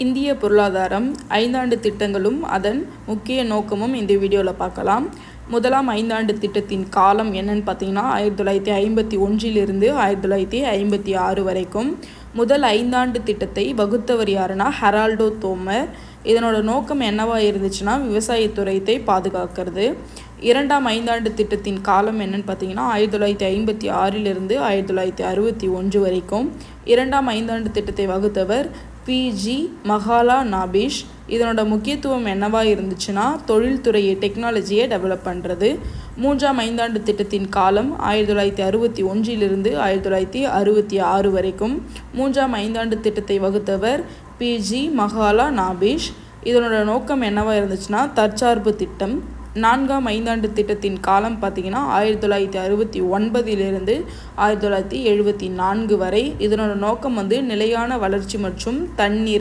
இந்திய பொருளாதாரம் 5 ஆண்டு திட்டங்களும் அதன் முக்கிய நோக்கமும் இந்த வீடியோவில் பார்க்கலாம். முதலாம் 5 ஆண்டு திட்டத்தின் காலம் என்னன்னு பார்த்தீங்கன்னா 1951 1956 வரைக்கும். முதல் 5 ஆண்டு திட்டத்தை வகுத்தவர் யாருன்னா ஹெரால்டோ தோமர். இதனோட நோக்கம் என்னவா இருந்துச்சுன்னா விவசாயத்துறையை பாதுகாக்கிறது. இரண்டாம் 5 ஆண்டு திட்டத்தின் காலம் என்னன்னு பார்த்தீங்கன்னா 1956 1961 வரைக்கும். இரண்டாம் 5 ஆண்டு திட்டத்தை வகுத்தவர் PG மகாலநாபிஷ். இதனோட முக்கியத்துவம் என்னவா இருந்துச்சுன்னா தொழில்துறையை டெக்னாலஜியை டெவலப் பண்ணுறது. மூன்றாம் 5 ஆண்டு திட்டத்தின் காலம் 1961 1966 வரைக்கும். மூன்றாம் 5 ஆண்டு திட்டத்தை வகுத்தவர் PG மகாலநாபிஷ். இதனோட நோக்கம் என்னவா இருந்துச்சுன்னா தற்சார்பு திட்டம். நான்காம் 5 ஆண்டு திட்டத்தின் காலம் பார்த்தீங்கன்னா 1969 1974 வரை. இதனோட நோக்கம் நிலையான வளர்ச்சி மற்றும் தன்னிறை